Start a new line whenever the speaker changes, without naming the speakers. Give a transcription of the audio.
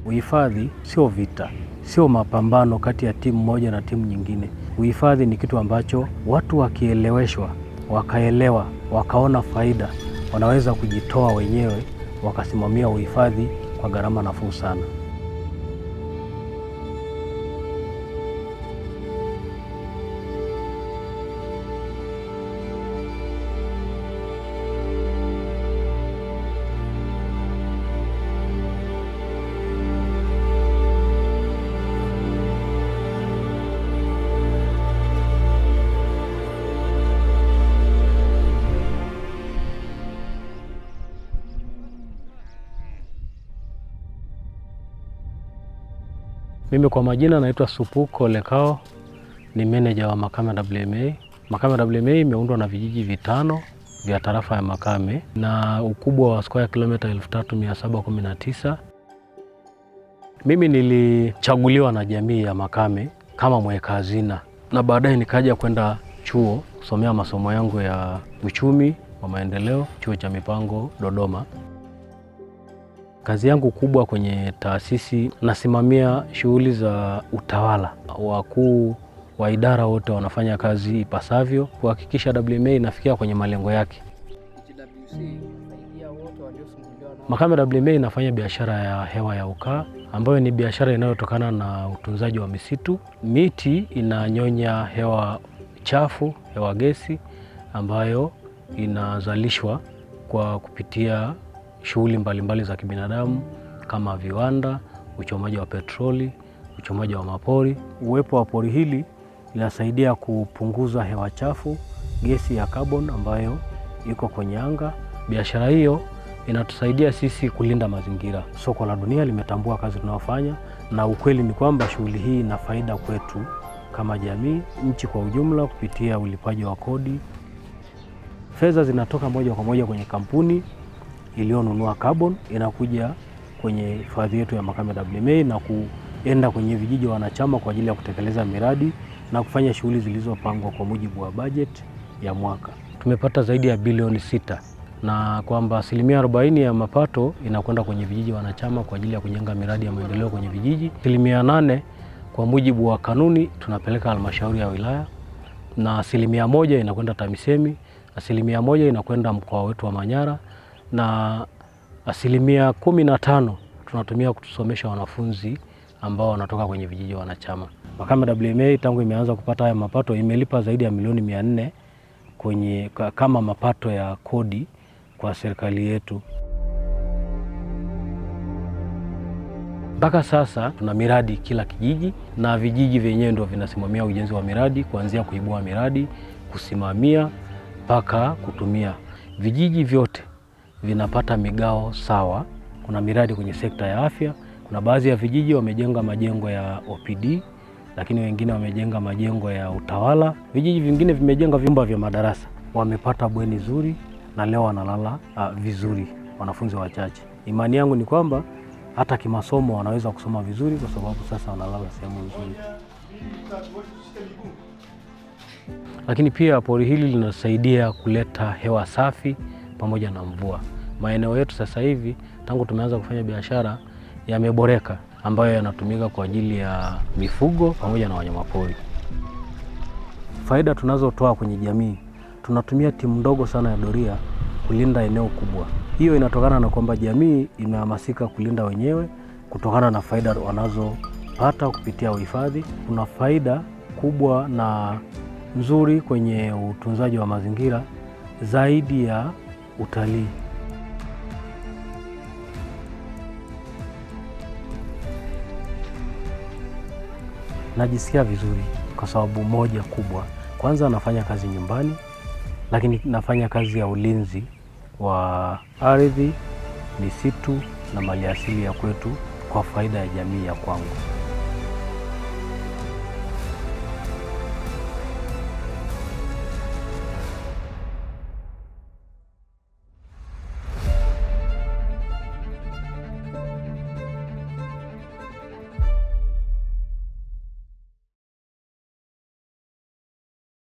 Uhifadhi sio vita, sio mapambano kati ya timu moja na timu nyingine. Uhifadhi ni kitu ambacho watu wakieleweshwa, wakaelewa, wakaona faida, wanaweza kujitoa wenyewe, wakasimamia uhifadhi kwa gharama nafuu sana. Mimi kwa majina naitwa Supuko Lekao, ni meneja wa Makame WMA. Makame WMA imeundwa na vijiji 5 vya tarafa ya Makame na ukubwa wa square kilomita 3719. Mimi nilichaguliwa na jamii ya Makame kama mweka hazina na baadaye nikaja kwenda chuo kusomea masomo yangu ya uchumi wa maendeleo, chuo cha mipango Dodoma. Kazi yangu kubwa kwenye taasisi, nasimamia shughuli za utawala. Wakuu wa idara wote wanafanya kazi ipasavyo kuhakikisha WMA inafikia kwenye malengo yake. Makame WMA inafanya biashara ya hewa ya ukaa ambayo ni biashara inayotokana na utunzaji wa misitu. Miti inanyonya hewa chafu, hewa gesi ambayo inazalishwa kwa kupitia shughuli mbalimbali za kibinadamu kama viwanda, uchomaji wa petroli, uchomaji wa mapori. Uwepo wa pori hili linasaidia kupunguza hewa chafu, gesi ya carbon ambayo iko kwenye anga. Biashara hiyo inatusaidia sisi kulinda mazingira. Soko la dunia limetambua kazi tunayofanya, na ukweli ni kwamba shughuli hii ina faida kwetu kama jamii, nchi kwa ujumla kupitia ulipaji wa kodi. Fedha zinatoka moja kwa moja kwenye kampuni iliyonunua carbon, inakuja kwenye hifadhi yetu ya Makame WMA na kuenda kwenye vijiji wanachama kwa ajili ya kutekeleza miradi na kufanya shughuli zilizopangwa kwa mujibu wa budget ya mwaka. Tumepata zaidi ya bilioni 6 na kwamba 40% ya mapato inakwenda kwenye vijiji wanachama kwa ajili ya kujenga miradi ya maendeleo kwenye vijiji. 8% kwa mujibu wa kanuni tunapeleka halmashauri ya wilaya, na 1% inakwenda TAMISEMI, 1% inakwenda mkoa wetu wa Manyara, na 15% tunatumia kutusomesha wanafunzi ambao wanatoka kwenye vijiji wanachama. Makame WMA tangu imeanza kupata haya mapato imelipa zaidi ya milioni 400 kama mapato ya kodi kwa serikali yetu. Mpaka sasa tuna miradi kila kijiji na vijiji vyenyewe ndio vinasimamia ujenzi wa miradi, kuanzia kuibua miradi, kusimamia mpaka kutumia. Vijiji vyote vinapata migao sawa. Kuna miradi kwenye sekta ya afya, kuna baadhi ya vijiji wamejenga majengo ya OPD, lakini wengine wamejenga majengo ya utawala. Vijiji vingine vimejenga vyumba vya madarasa, wamepata bweni zuri na leo wanalala vizuri wanafunzi wachache. Imani yangu ni kwamba hata kimasomo wanaweza kusoma vizuri kwa sababu sasa wanalala sehemu nzuri. Lakini pia pori hili linasaidia kuleta hewa safi pamoja na mvua. Maeneo yetu sasa hivi tangu tumeanza kufanya biashara yameboreka, ambayo yanatumika kwa ajili ya mifugo pamoja na wanyamapori. Faida tunazotoa kwenye jamii, tunatumia timu ndogo sana ya doria kulinda eneo kubwa. Hiyo inatokana na kwamba jamii imehamasika kulinda wenyewe kutokana na faida wanazopata kupitia uhifadhi. Kuna faida kubwa na nzuri kwenye utunzaji wa mazingira zaidi ya utalii. Najisikia vizuri kwa sababu moja kubwa. Kwanza nafanya kazi nyumbani, lakini nafanya kazi ya ulinzi wa ardhi, misitu na maliasili ya kwetu kwa faida ya jamii ya kwangu.